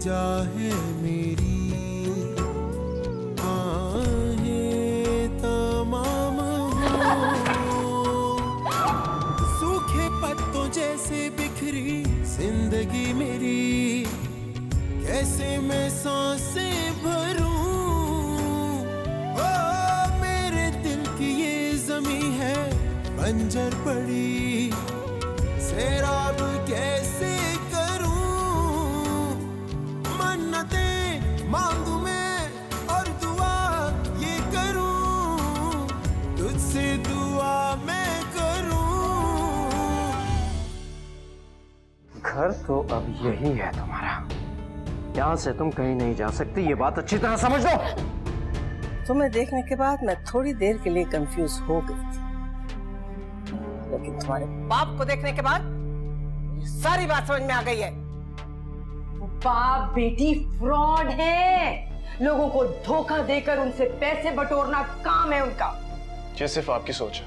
जा है मेरी, आहें तमाम हो। सूखे पत्तों जैसे बिखरी जिंदगी मेरी, कैसे मैं सांसें भरूं। ओ मेरे दिल की ये ज़मीं है बंजर पड़ी, सैराब कैसे करूं। मन्नतें मांगू मैं और दुआ ये करूं, तुझसे दुआ मैं करूं। घर तो अब यही है तुम्हारा, यहाँ से तुम कहीं नहीं जा सकती, ये बात अच्छी तरह समझ लो। तुम्हें देखने के बाद मैं थोड़ी देर के लिए कंफ्यूज हो गई थी, लेकिन तुम्हारे बाप को देखने के बाद सारी बात समझ में आ गई है। बाप बेटी फ्रॉड है, लोगों को धोखा देकर उनसे पैसे बटोरना काम है उनका। ये सिर्फ आपकी सोच है,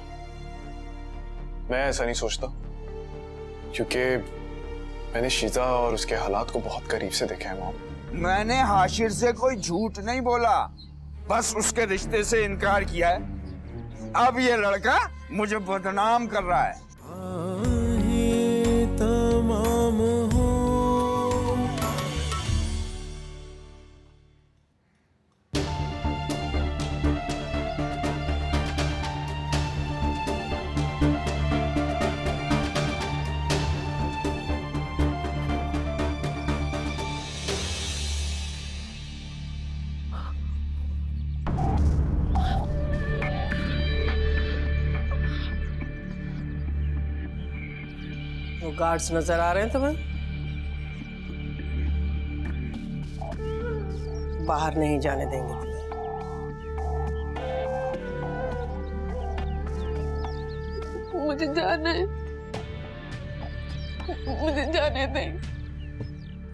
मैं ऐसा नहीं सोचता, क्योंकि मैंने शीजा और उसके हालात को बहुत करीब से देखा है मॉम। मैंने हाशिर से कोई झूठ नहीं बोला, बस उसके रिश्ते से इनकार किया है। अब ये लड़का मुझे बदनाम कर रहा है। आहें तमाम हो। वो गार्ड्स नजर आ रहे हैं तुम्हें? बाहर नहीं जाने देंगे तुम्हें। मुझे जाना है, मुझे जाने दें।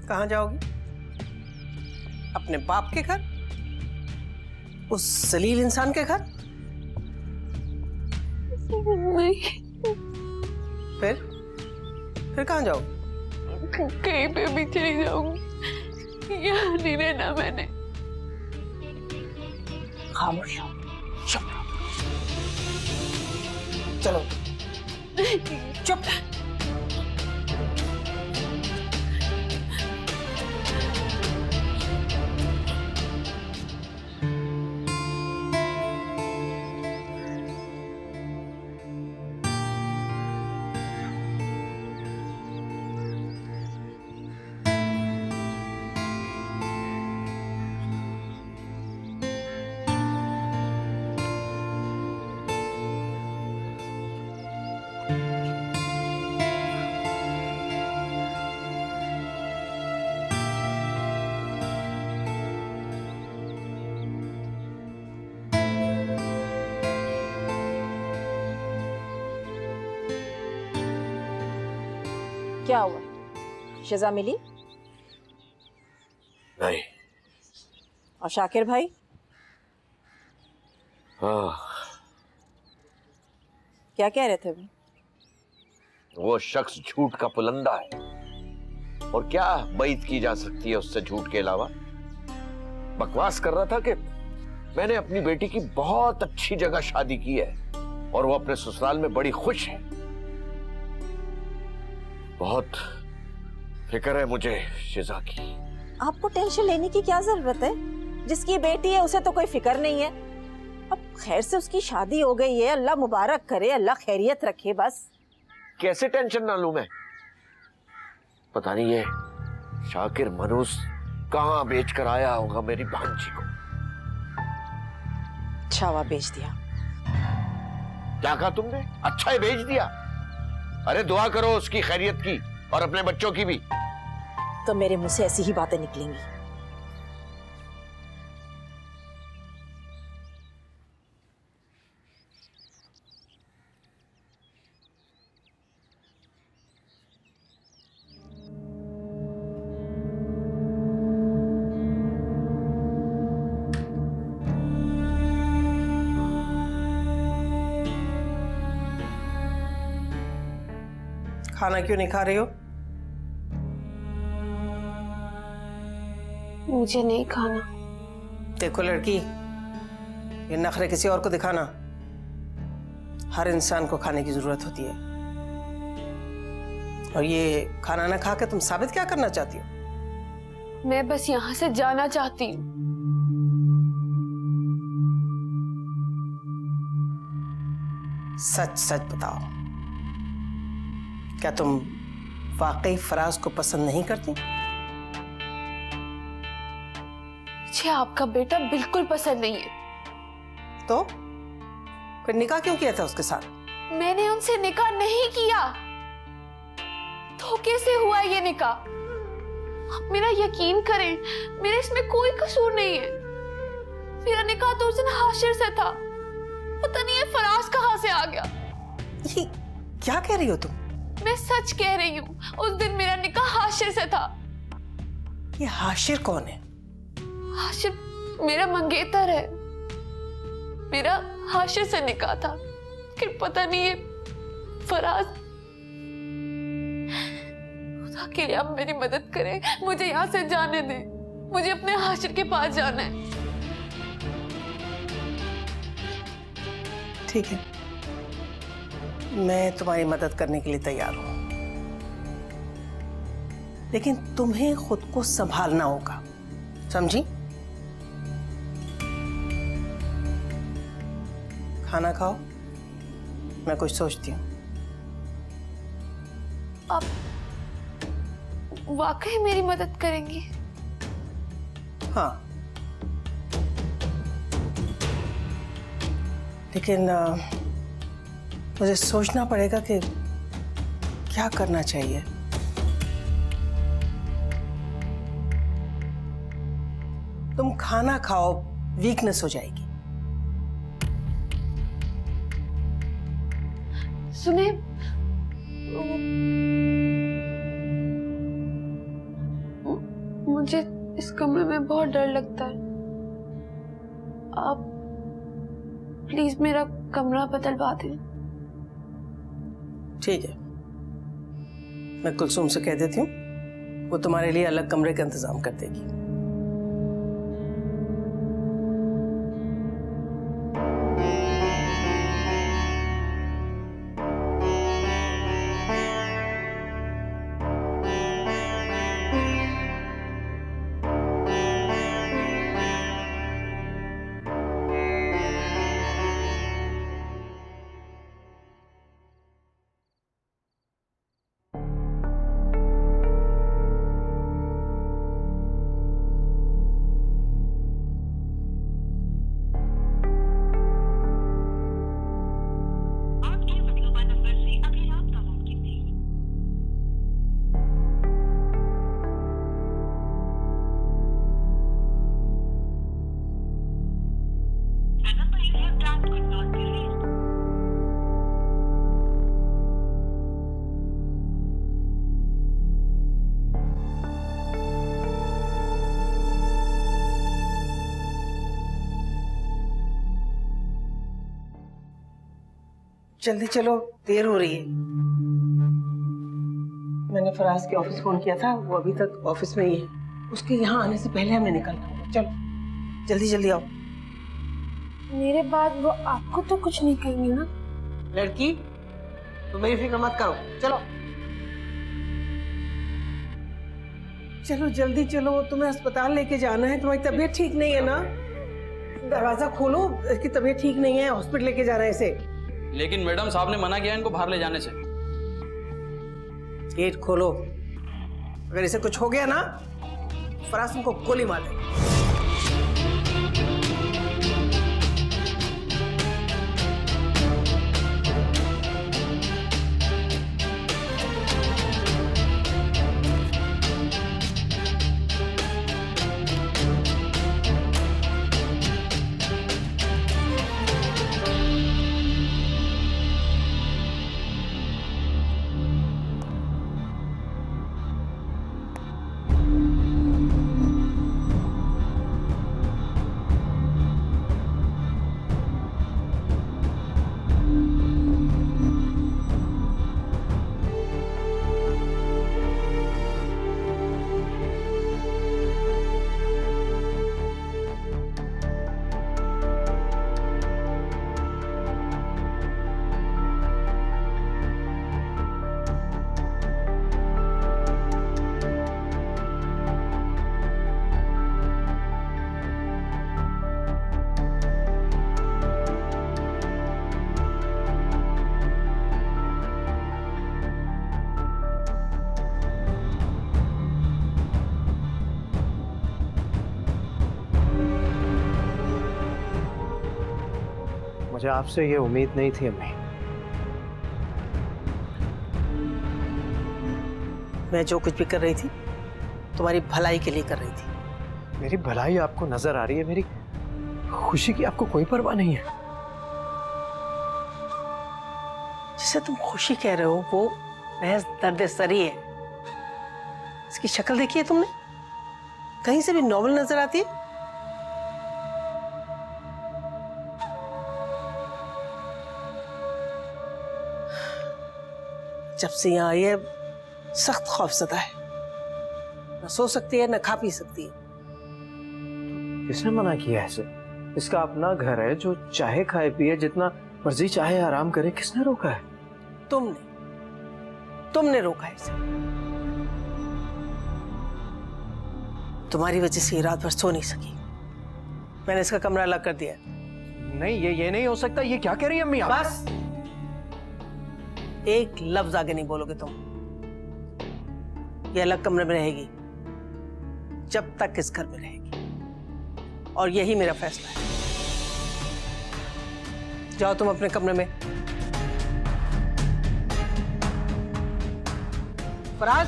कहाँ जाओगी? अपने बाप के घर? उस जलील इंसान के घर? नहीं, फिर कहाँ जाओ? कहीं पे भी चली जाऊंगी, यहाँ नहीं रहना मैंने। खामोश हो, चुप। चलो चुप। क्या हुआ, शिजा मिली? नहीं। और शाकिर भाई? हाँ। क्या कह रहे थे वो शख्स झूठ का पुलंदा है, और क्या बैत की जा सकती है उससे झूठ के अलावा। बकवास कर रहा था कि मैंने अपनी बेटी की बहुत अच्छी जगह शादी की है और वो अपने ससुराल में बड़ी खुश है। बहुत फिक्र है मुझे शिजा की। आपको टेंशन लेने की क्या जरूरत है? जिसकी बेटी है उसे तो कोई फिक्र नहीं है। अब खैर से उसकी शादी हो गई है, अल्लाह मुबारक करे, अल्लाह खैरियत रखे। बस कैसे टेंशन ना लूं मैं? पता नहीं ये शाकिर मनूस कहां बेच कर आया होगा मेरी भांजी को। अच्छा हुआ बेच दिया। क्या कहा तुमने? अच्छा ही बेच दिया? अरे दुआ करो उसकी खैरियत की और अपने बच्चों की भी। तो मेरे मुंह से ऐसी ही बातें निकलेंगी। खाना क्यों नहीं खा रही हो? मुझे नहीं खाना। देखो लड़की, ये नखरे किसी और को दिखाना, हर इंसान को खाने की जरूरत होती है। और ये खाना ना खा के तुम साबित क्या करना चाहती हो? मैं बस यहाँ से जाना चाहती हूँ। सच सच बताओ, क्या तुम वाकई फराज को पसंद नहीं करती? मुझे आपका बेटा बिल्कुल पसंद नहीं है। तो फिर निकाह क्यों किया था उसके साथ? मैंने उनसे निकाह नहीं किया। धोखे से हुआ ये निकाह। आप मेरा यकीन करें, मेरे इसमें कोई कसूर नहीं है। मेरा निकाह तो उस दिन हाशिर से था। पता नहीं ये फराज कहाँ से आ गया। ये क्या कह रही हो तुम? मैं सच कह रही हूँ, उस दिन मेरा निकाह हाशिर से था। ये हाशिर कौन है? हाशिर मेरा मंगेतर है। मेरा हाशिर से निकाह था, फिर पता नहीं है फराज। खुदा के लिए आप मेरी मदद करें, मुझे यहाँ से जाने दें। मुझे अपने हाशिर के पास जाना है। ठीक है, मैं तुम्हारी मदद करने के लिए तैयार हूं, लेकिन तुम्हें खुद को संभालना होगा, समझी? खाना खाओ, मैं कुछ सोचती हूँ। आप वाकई मेरी मदद करेंगी? हाँ, लेकिन मुझे सोचना पड़ेगा कि क्या करना चाहिए। तुम खाना खाओ, वीकनेस हो जाएगी। सुने, मुझे इस कमरे में बहुत डर लगता है। आप प्लीज मेरा कमरा बदलवा दें। ठीक है, मैं कुलसुम से कह देती हूँ, वो तुम्हारे लिए अलग कमरे का इंतजाम कर देगी। जल्दी चलो, देर हो रही है। मैंने फराज के ऑफिस फोन किया था, वो अभी तक ऑफिस में ही है। उसके यहाँ आने से पहले हमें निकलना होगा। चलो जल्दी जल्दी आओ। मेरे बाद वो आपको तो कुछ नहीं कहेंगे ना? लड़की, तुम मेरी फिक्र मत करो, चलो चलो जल्दी चलो। तुम्हें अस्पताल लेके जाना है, तुम्हारी तबीयत ठीक नहीं है ना? दरवाजा खोलो, इसकी तबीयत ठीक नहीं है, हॉस्पिटल लेके जाना है इसे। लेकिन मैडम साहब ने मना किया इनको बाहर ले जाने से। गेट खोलो, अगर इसे कुछ हो गया ना, फराज तुमको गोली मार देगा। मुझे आपसे ये उम्मीद नहीं थी अम्मी। मैं जो कुछ भी कर रही थी तुम्हारी भलाई के लिए कर रही थी। मेरी भलाई आपको नजर आ रही है, मेरी खुशी की आपको कोई परवाह नहीं है। जिसे तुम खुशी कह रहे हो वो महज दर्द सरी है। इसकी शक्ल देखी है तुमने? कहीं से भी नॉर्मल नजर आती है? जब से यहां आई है सख्त खौफजदा है, न सो सकती है न खा पी सकती है। किसने मना किया है इसे? इसका अपना घर है, जो चाहे खाए पिए, जितना मर्जी चाहे आराम करे। किसने रोका है? तुमने रोका है इसे। तुम्हारी वजह से ये रात भर सो नहीं सकी। मैंने इसका कमरा अलग कर दिया। नहीं, ये नहीं हो सकता। ये क्या कह रही है अम्मी आप? बस एक लफ्ज आगे नहीं बोलोगे तुम। ये अलग कमरे में रहेगी जब तक इस घर में रहेगी, और यही मेरा फैसला है। जाओ तुम अपने कमरे में। फराज,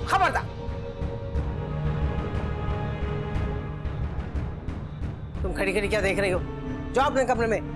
खबरदार। तुम खड़ी खड़ी क्या देख रही हो? जाओ अपने कमरे में।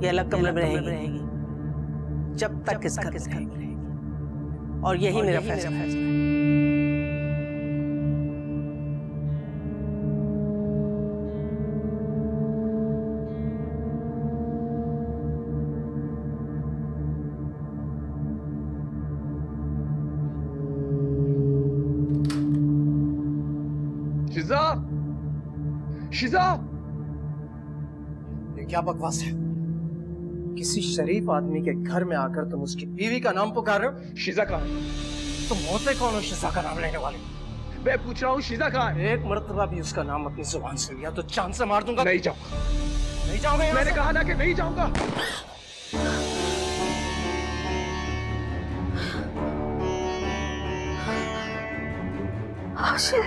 ये अलग कमरे में रहेगी जब तक इस घर में रहेगी, और यही मेरा फैसला है। शिजा, शिजा, ये क्या बकवास है? किसी शरीफ आदमी के घर में आकर तुम उसकी बीवी का नाम पुकार रहे हो? शिजा कहाँ है? तुम होते कौन हो शिजा का नाम लेने वाले? मैं पूछ रहा हूँ शिजा कहाँ है? एक मर्तबा भी उसका नाम अपनी जुबान से लिया तो जान से मार दूंगा। नहीं जाऊंगा। नहीं जाओगे? मैंने कहा ना कि नहीं जाऊंगा। हाशिर,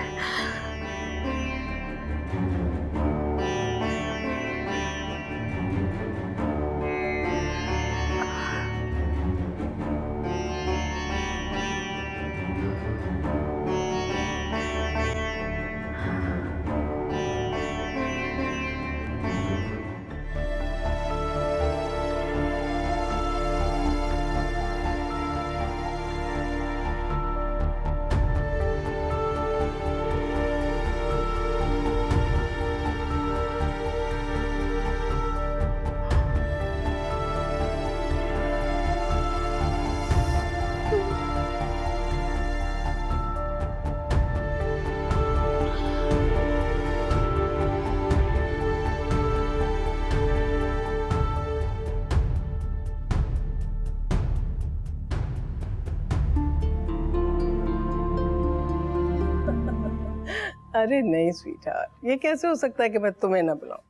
अरे नहीं स्वीटहार्ट, ये कैसे हो सकता है कि मैं तुम्हें ना बुलाऊं?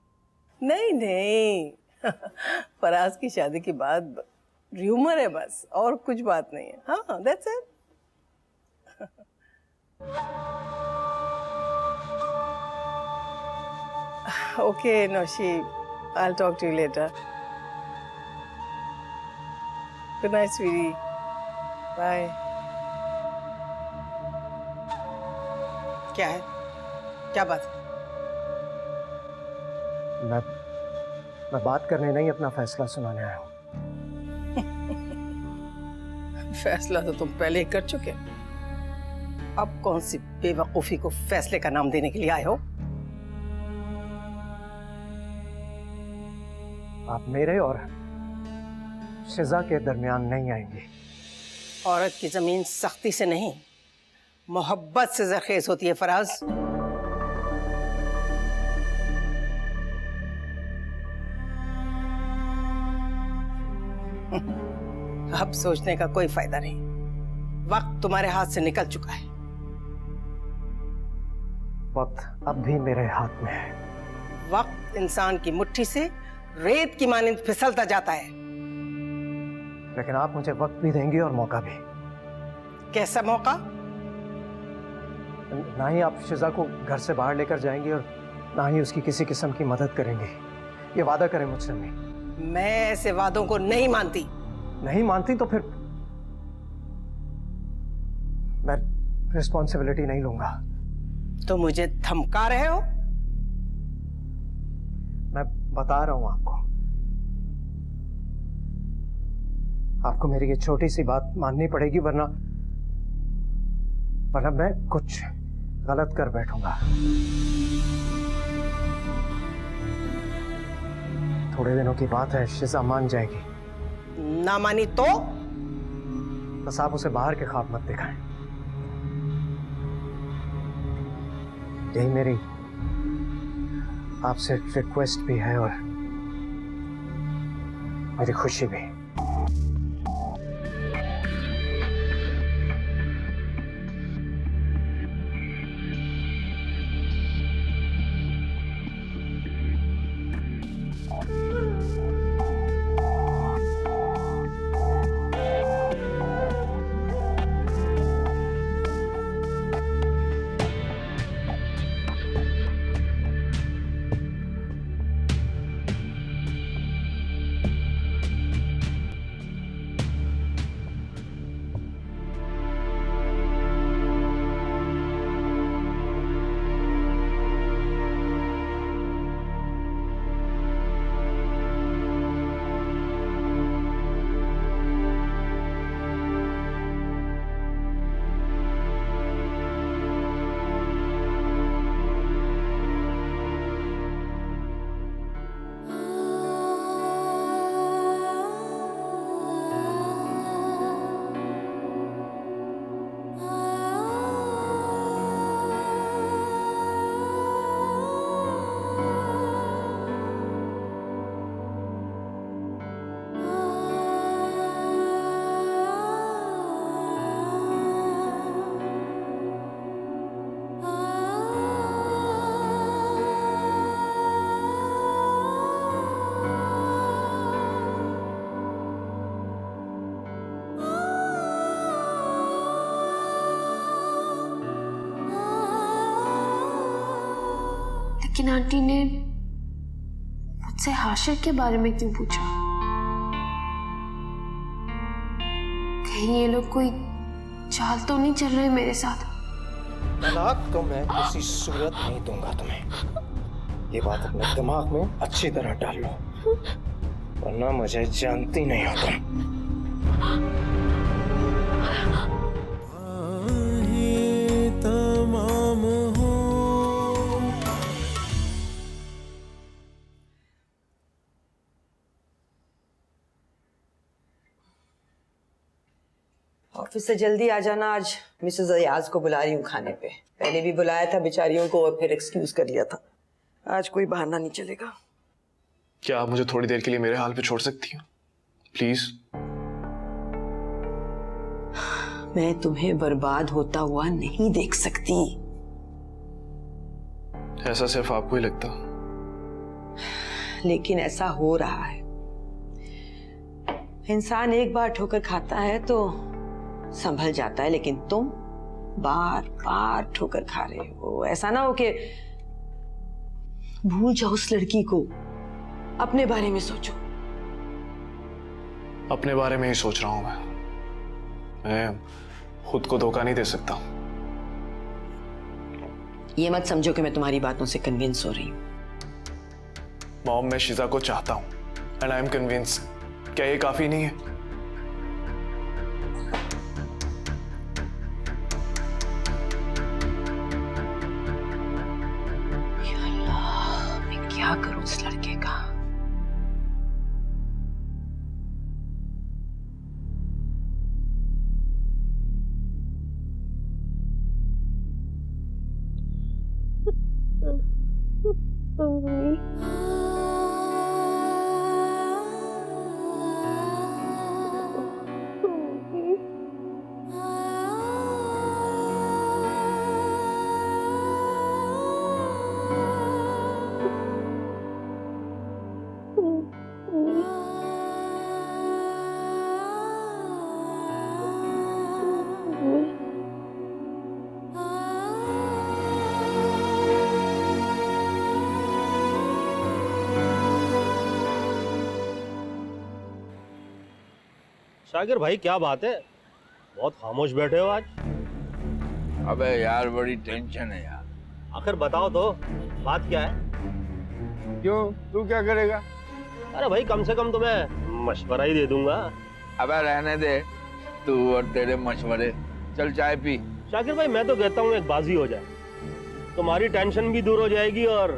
नहीं नहीं फराज की शादी की बात र्यूमर है बस, और कुछ बात नहीं है। हाँ that's it. Okay नौशी, I'll talk to you later. Good night, sweetie. Bye. क्या है? क्या बात? मैं बात करने नहीं, अपना फैसला सुनाने आया हूँ। फैसला तो तुम पहले ही कर चुके। अब कौन सी बेवकूफी को फैसले का नाम देने के लिए आए हो? आप मेरे और शिजा के दरमियान नहीं आएंगे। औरत की जमीन सख्ती से नहीं, मोहब्बत से जरखेज होती है फराज। अब सोचने का कोई फायदा नहीं, वक्त तुम्हारे हाथ से निकल चुका है। वक्त अब भी मेरे हाथ में है। वक्त इंसान की मुट्ठी से रेत की मानिंद फिसलता जाता है। लेकिन आप मुझे वक्त भी देंगे और मौका भी। कैसा मौका? ना ही आप शिजा को घर से बाहर लेकर जाएंगे और ना ही उसकी किसी किस्म की मदद करेंगे। ये वादा करें मुझसे। मैं ऐसे वादों को नहीं मानती। नहीं मानती तो फिर मैं रिस्पॉन्सिबिलिटी नहीं लूंगा। तो मुझे धमका रहे हो? मैं बता रहा हूं आपको मेरी ये छोटी सी बात माननी पड़ेगी, वरना मैं कुछ गलत कर बैठूंगा। थोड़े दिनों की बात है, शिजा मान जाएगी। ना मानी तो? बस आप उसे बाहर के ख्वाब मत दिखाएं। यही मेरी आपसे रिक्वेस्ट भी है और मेरी खुशी भी। लेकिन आंटी ने मुझसे हाशिर के बारे में क्यों पूछा? कहीं ये लोग कोई चाल तो नहीं चल रहे मेरे साथ? तलाक तो मैं किसी सूरत नहीं दूंगा तुम्हें। ये बात अपने दिमाग में अच्छी तरह डाल लो, वरना मुझे जानती नहीं हो तुम। तमाम हो ऑफिस से जल्दी आ जाना, आज मिसेस अयाज को बुला रही हूँ खाने पे। पहले भी बुलाया था बेचारियों को और फिर एक्सक्यूज कर लिया था। आज कोई बहाना नहीं चलेगा। क्या आप मुझे थोड़ी देर के लिए मेरे हाल पे छोड़ सकती हैं प्लीज? मैं तुम्हें बर्बाद होता हुआ नहीं देख सकती। ऐसा सिर्फ आपको ही लगता? लेकिन ऐसा हो रहा है। इंसान एक बार ठोकर खाता है तो संभल जाता है, लेकिन तुम बार बार ठोकर खा रहे हो। ऐसा ना हो कि भूल जाओ उस लड़की को, अपने बारे में सोचो। अपने बारे में ही सोच रहा हूं मैं खुद को धोखा नहीं दे सकता। ये मत समझो कि मैं तुम्हारी बातों से कन्विंस हो रही हूं। मॉम, मैं शीजा को चाहता हूं एंड आई एम कन्विंस। क्या ये काफी नहीं है? या अल्लाह, मैं क्या करूं इस लड़के का? शागिर भाई, क्या बात है, बहुत खामोश बैठे हो आज? अबे यार, बड़ी टेंशन है यार। आखिर बताओ तो, बात क्या है? क्यों, तू क्या करेगा? अरे भाई, कम से कम तुम्हें मशवरा ही दे दूंगा। अबे रहने दे, तू और तेरे मशवरे। चल चाय पी। शाकिर भाई, मैं तो कहता हूँ एक बाजी हो जाए, तुम्हारी टेंशन भी दूर हो जाएगी और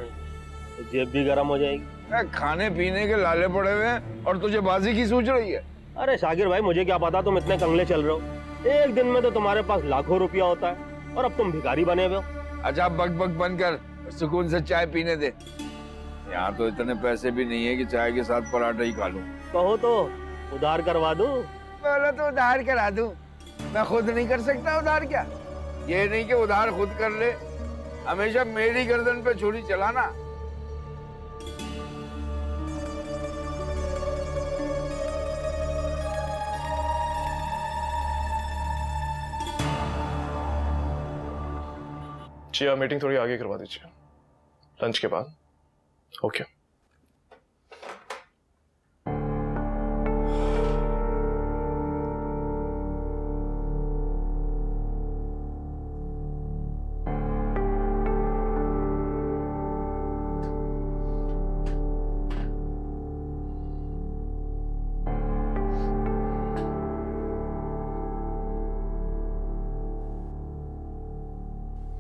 जेब भी गर्म हो जाएगी। खाने पीने के लाले पड़े हुए हैं और तुझे बाजी की सोच रही है? अरे शाकिर भाई, मुझे क्या पता तुम इतने कंगले चल रहे हो। एक दिन में तो तुम्हारे पास लाखों रुपया होता है और अब तुम भिखारी बने हुए हो। अच्छा, बक बक बंद कर, सुकून से चाय पीने दे। यहाँ तो इतने पैसे भी नहीं है कि चाय के साथ पराठा ही खा लूं। कहो तो उधार करवा दूं? पहले तो उधार करा दूं। मैं खुद नहीं कर सकता उधार? क्या ये नहीं कि उधार खुद कर ले, हमेशा मेरी गर्दन पे छुरी चलाना। जी, आप मीटिंग थोड़ी आगे करवा दीजिए, लंच के बाद। ओके।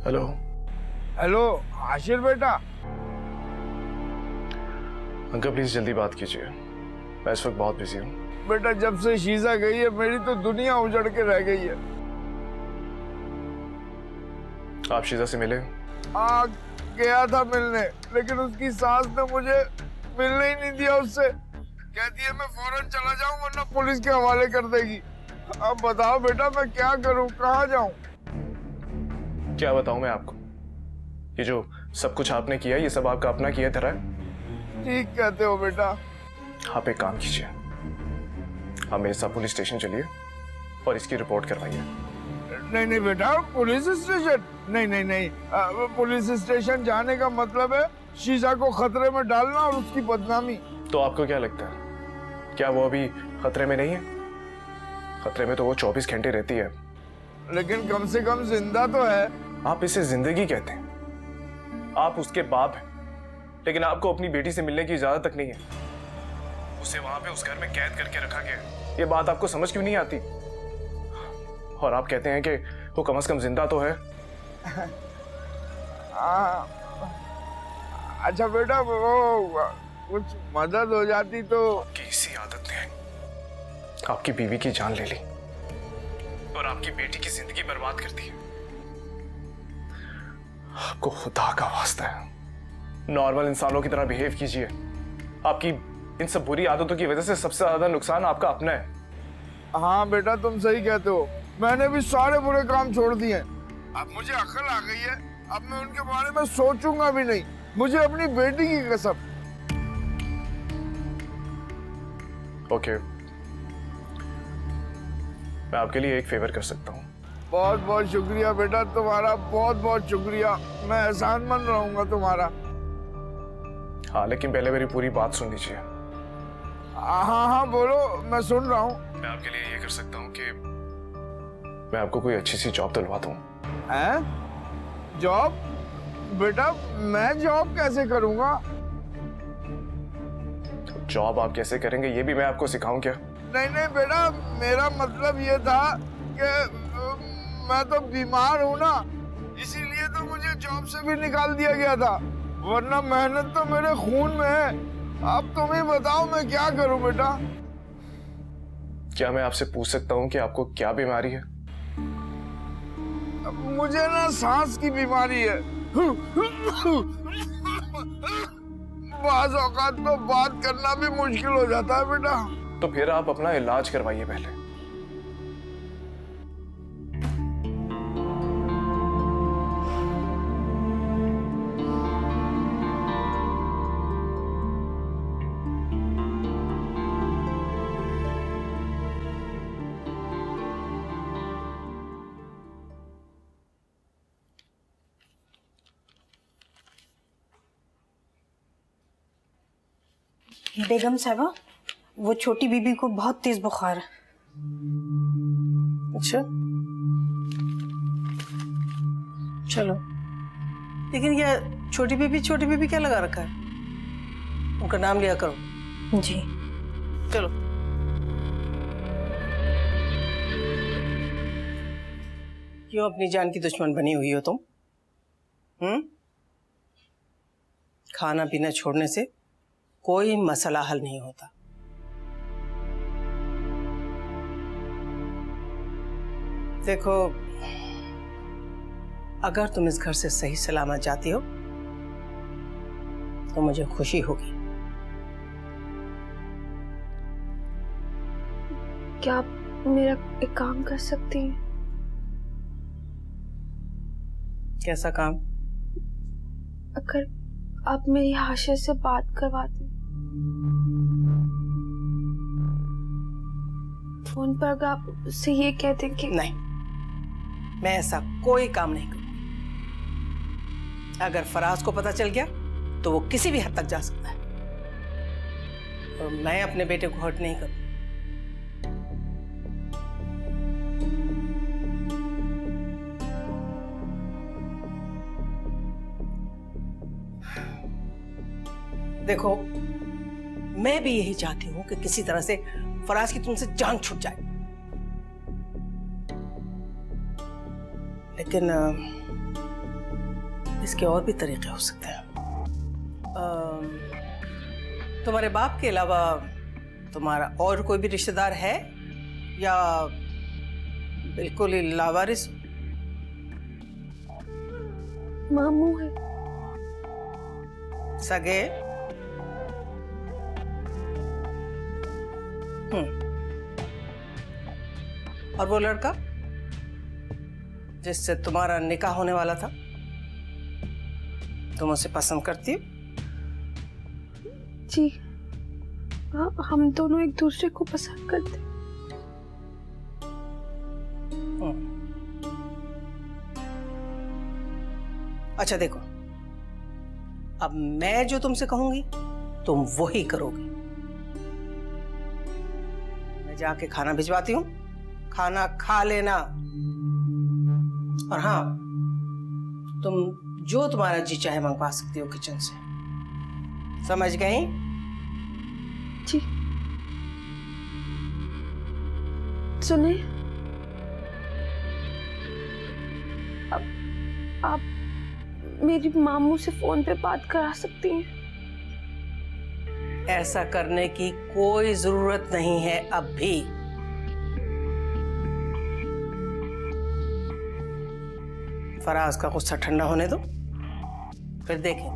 हेलो हेलो आशिर बेटा। अंकल प्लीज जल्दी बात कीजिए, मैं इस वक्त बहुत बिजी हूँ। बेटा, जब से शीजा गई है मेरी तो दुनिया उजड़ के रह गई है। आप शीजा से मिले? गया था मिलने, लेकिन उसकी सास ने मुझे मिलने ही नहीं दिया उससे। कहती है मैं फौरन चला जाऊं वरना पुलिस के हवाले कर देगी। अब बताओ बेटा, मैं क्या करूं, कहाँ जाऊं? क्या बताऊं मैं आपको? ये जो सब कुछ आपने किया, ये सब आपका अपना किया तरह है। ठीक कहते हो बेटा। आप एक काम कीजिए, आप मेरे साथ पुलिस स्टेशन चलिए और इसकी रिपोर्ट करवाइए। नहीं नहीं बेटा, पुलिस स्टेशन नहीं नहीं नहीं। पुलिस स्टेशन जाने का मतलब है शीजा को खतरे में डालना और उसकी बदनामी। तो आपको क्या लगता है, क्या वो अभी खतरे में नहीं है? खतरे में तो वो 24 घंटे रहती है। लेकिन कम से कम जिंदा तो है। आप इसे जिंदगी कहते हैं। आप उसके बाप हैं, लेकिन आपको अपनी बेटी से मिलने की इजाजत तक नहीं है। उसे वहां पे उस घर में कैद करके रखा गया है। ये बात आपको समझ क्यों नहीं आती? और आप कहते हैं कि वो कम से कम जिंदा तो है। अच्छा बेटा, वो कुछ मदद हो जाती तो। किसी आदत ने आपकी बीवी की जान ले ली और आपकी बेटी की जिंदगी बर्बाद कर दी। आपको खुदा का वास्ता है, नॉर्मल इंसानों की तरह बिहेव कीजिए। आपकी इन सब बुरी आदतों की वजह से सबसे ज्यादा नुकसान आपका अपना है। हाँ बेटा, तुम सही कहते हो। मैंने भी सारे बुरे काम छोड़ दिए। अब मुझे अकल आ गई है अब मैं उनके बारे में सोचूंगा भी नहीं, मुझे अपनी बेटी की कसम। ओके, मैं आपके लिए एक फेवर कर सकता हूँ। बहुत बहुत शुक्रिया बेटा तुम्हारा, बहुत बहुत शुक्रिया। मैं एहसानमंद रहूंगा तुम्हारा। हाँ, लेकिन पहले मेरी पूरी बात सुन लीजिए। हाँ हाँ बोलो, मैं सुन रहा हूँ। मैं आपके लिए ये कर सकता हूँ कि मैं आपको कोई अच्छी सी जॉब दिलवा दूँ। जॉब? बेटा मैं जॉब कैसे करूंगा? तो जॉब आप कैसे करेंगे ये भी मैं आपको सिखाऊं क्या? नहीं नहीं बेटा, मेरा मतलब ये था कि मैं तो बीमार हूँ ना, इसीलिए तो मुझे जॉब से भी निकाल दिया गया था, वरना मेहनत तो मेरे खून में है। अब तुम ही बताओ मैं क्या करूं बेटा? क्या मैं आपसे पूछ सकता हूँ कि आपको क्या बीमारी है? मुझे ना सांस की बीमारी है। बाज़ औकात तो बात करना भी मुश्किल हो जाता है बेटा। तो फिर आप अपना इलाज करवाइए पहले। बेगम साहबा, वो छोटी बीबी को बहुत तेज बुखार है। अच्छा, चलो। लेकिन क्या छोटी बीबी क्या लगा रखा है? उनका नाम लिया करो। जी चलो। क्यों अपनी जान की दुश्मन बनी हुई हो तुम? खाना पीना छोड़ने से कोई मसला हल नहीं होता। देखो, अगर तुम इस घर से सही सलामत जाती हो तो मुझे खुशी होगी। क्या आप मेरा एक काम कर सकती हैं? कैसा काम? अगर आप मेरी हाशिर से बात करवाते, फोन पर अगर आप उससे ये कहते कि नहीं, मैं ऐसा कोई काम नहीं करूंगी। अगर फराज को पता चल गया तो वो किसी भी हद तक जा सकता है, और मैं अपने बेटे को हर्ट नहीं करूंगी। देखो, मैं भी यही चाहती हूं कि किसी तरह से फराज की तुमसे जान छूट जाए, लेकिन इसके और भी तरीके हो सकते हैं। तुम्हारे बाप के अलावा तुम्हारा और कोई भी रिश्तेदार है या बिल्कुल ही लावारिस? मामू है। सगे? और वो लड़का जिससे तुम्हारा निकाह होने वाला था, तुम उसे पसंद करती हो? जी हाँ, हम दोनों एक दूसरे को पसंद करते। अच्छा देखो, अब मैं जो तुमसे कहूंगी तुम वही करोगी। मैं जाके खाना भिजवाती हूँ, खाना खा लेना। और हाँ, तुम जो तुम्हारा जी चाहे मंगवा सकती हो किचन से, समझ गई? जी। सुने, आप मेरी मामू से फोन पे बात करा सकती हैं? ऐसा करने की कोई जरूरत नहीं है अब भी। फराज का गुस्सा ठंडा होने दो, फिर देखें।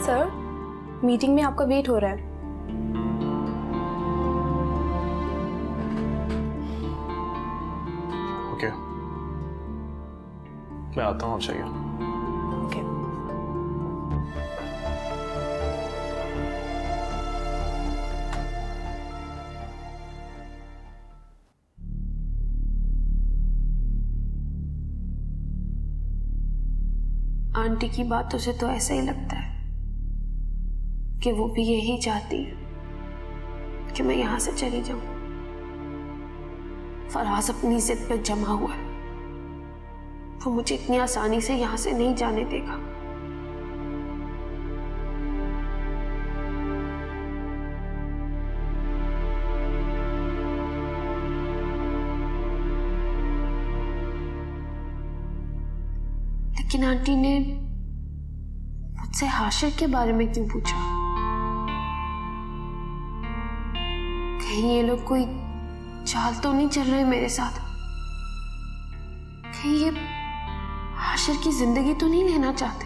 सर, मीटिंग में आपका वेट हो रहा है। ओके, मैं आता हूँ, आप चाहिए। ओके। आंटी की बातों से तो ऐसा ही लगता है कि वो भी यही चाहती है कि मैं यहां से चली जाऊं। फराज अपनी जिद पे जमा हुआ है, वो मुझे इतनी आसानी से यहां से नहीं जाने देगा। लेकिन आंटी ने मुझसे हाशिर के बारे में क्यों पूछा? कहीं ये लोग कोई चाल तो नहीं चल रहे मेरे साथ? कहीं ये हाशिर की जिंदगी तो नहीं लेना चाहते?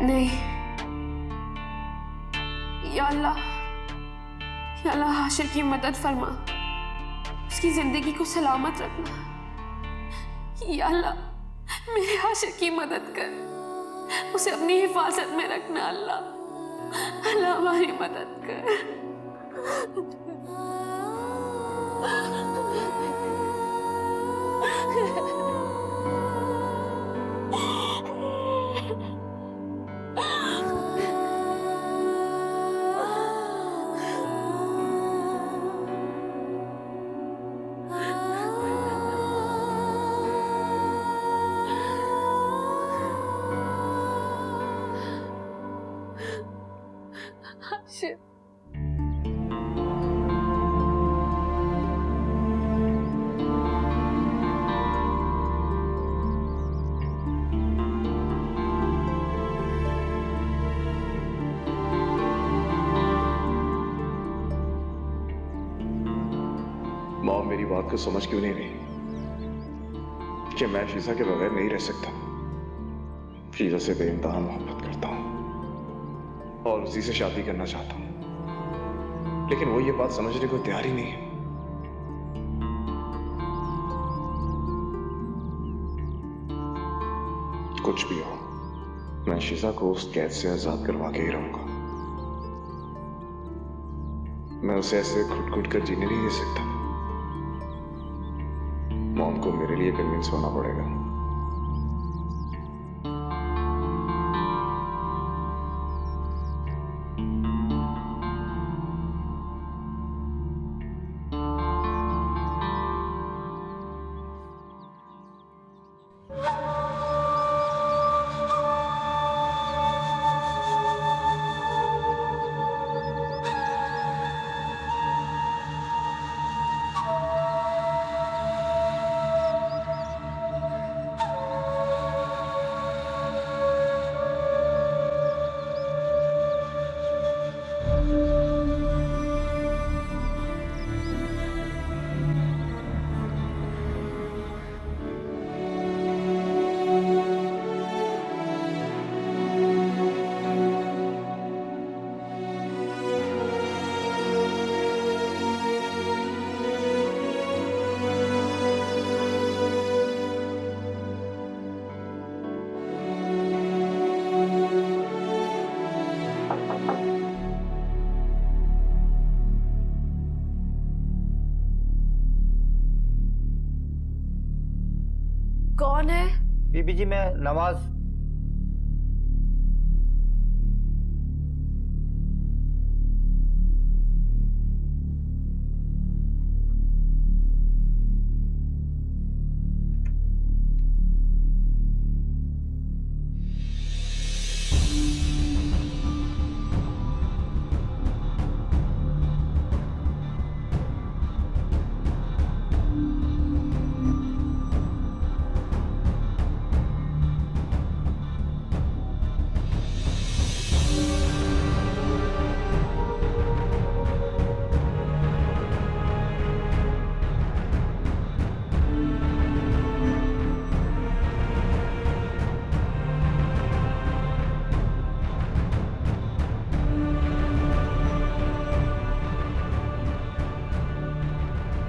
नहीं, या अल्लाह हाशिर की मदद फरमा, उसकी जिंदगी को सलामत रखना। या अल्लाह मेरे हाशिर की मदद कर, उसे अपनी हिफाजत में रखना। अल्लाह हमारी मदद कर। Shit. माँ मेरी बात को समझ क्यों नहीं रही कि मैं शीजा के बगैर नहीं रह सकता। शीजा से बेइंतहा मोहब्बत करता हूँ और उसी से शादी करना चाहता हूं, लेकिन वो ये बात समझने को तैयार ही नहीं है। कुछ भी हो, मैं शीजा को उस कैद से आजाद करवा के ही रहूंगा। मैं उसे ऐसे घुट घुट कर जीने नहीं दे सकता। मॉम को मेरे लिए कन्विंस होना पड़ेगा। कौन है? बीबी जी, मैं नवाज।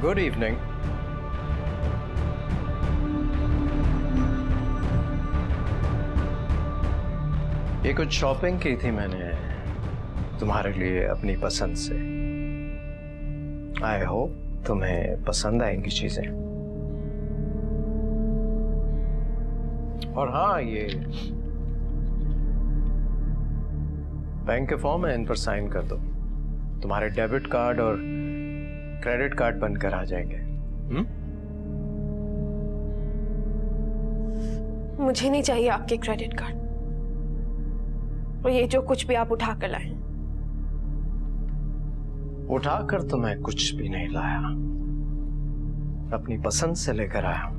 Good evening. ये कुछ शॉपिंग की थी मैंने तुम्हारे लिए अपनी पसंद से। आई होप तुम्हें पसंद आएंगी चीजें। और हाँ, ये बैंक के फॉर्म है, इन पर साइन कर दो। तुम्हारे डेबिट कार्ड और क्रेडिट कार्ड बनकर आ जाएंगे। मुझे नहीं चाहिए आपके क्रेडिट कार्ड और ये जो कुछ भी आप उठा कर लाए। उठाकर तो मैं कुछ भी नहीं लाया, अपनी पसंद से लेकर आया हूं।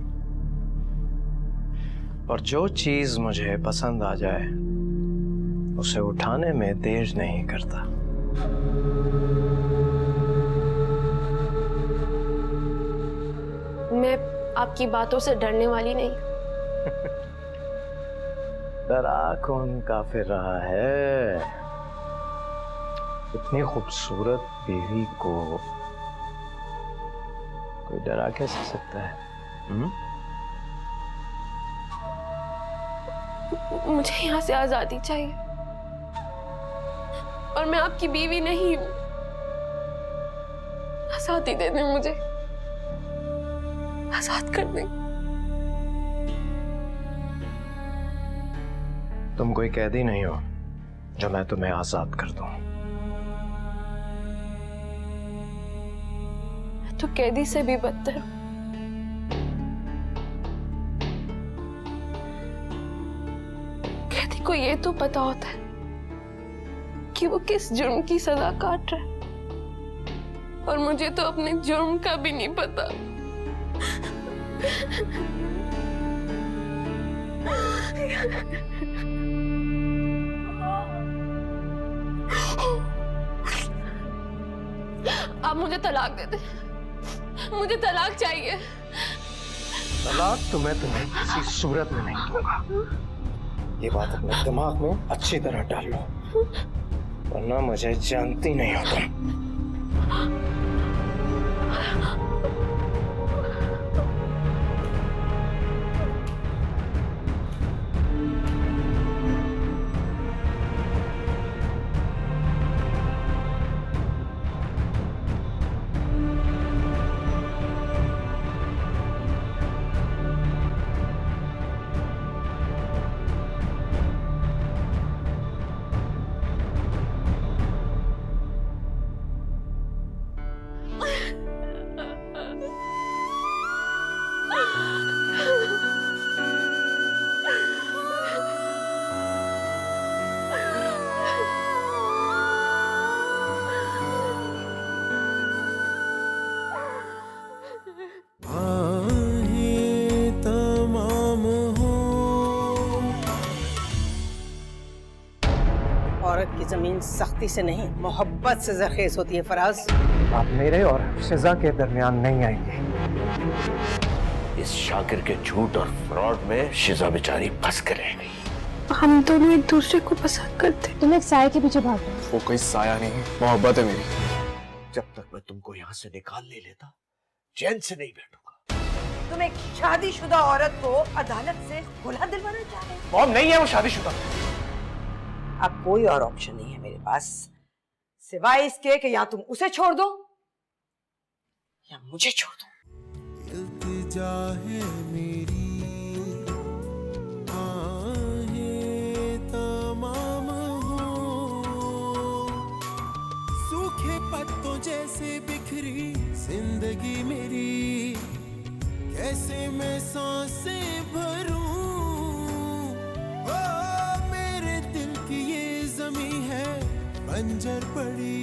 और जो चीज मुझे पसंद आ जाए उसे उठाने में देर नहीं करता। मैं आपकी बातों से डरने वाली नहीं। डरा कौन काफिर रहा है? इतनी खूबसूरत बीवी को कोई डरा कैसे सकता है? मुझे यहाँ से आजादी चाहिए और मैं आपकी बीवी नहीं हूँ। आजादी दे दें मुझे, आजाद कर दें। तुम कोई कैदी नहीं हो जो मैं तुम्हें आजाद कर दूं। तो कैदी से भी बदतर हूं। कैदी को ये तो पता होता है कि वो किस जुर्म की सजा काट रहा है और मुझे तो अपने जुर्म का भी नहीं पता। आप मुझे तलाक दे दे। मुझे तलाक चाहिए। तलाक तो मैं तुम्हें किसी सूरत में नहीं दूंगा। ये बात अपने दिमाग में अच्छी तरह डाल लो, वरना मुझे जानती नहीं हो तुम। औरत की जमीन सख्ती से नहीं, मोहब्बत से जरखेज होती है फराज। आप मेरे और शिजा के दरमियान नहीं आएंगे। इस शाकिर के झूठ और फ्रॉड में शिजा बेचारी फंस कर रह गई। हम दोनों एक दूसरे को पसंद करते। तुम एक साय के पीछे भाग रहे हो। वो कोई साया नहीं, मोहब्बत है मेरी। जब तक मैं तुमको यहाँ से निकाल नहीं लेता चैन से नहीं बैठूंगा। तुम एक शादीशुदा औरत को अदालत से खुला दिलवाना चाह रहे हो? मॉम नहीं है वो शादीशुदा। अब कोई और ऑप्शन नहीं है मेरे पास सिवाय इसके कि या तुम उसे छोड़ दो या मुझे छोड़ दो। इल्तिजा है मेरी, आहें तमाम हो, सूखे पत्तों जैसे बिखरी जिंदगी मेरी, कैसे मैं सांसें भरूं। मेरे दिल की ये जमीन है बंजर पड़ी,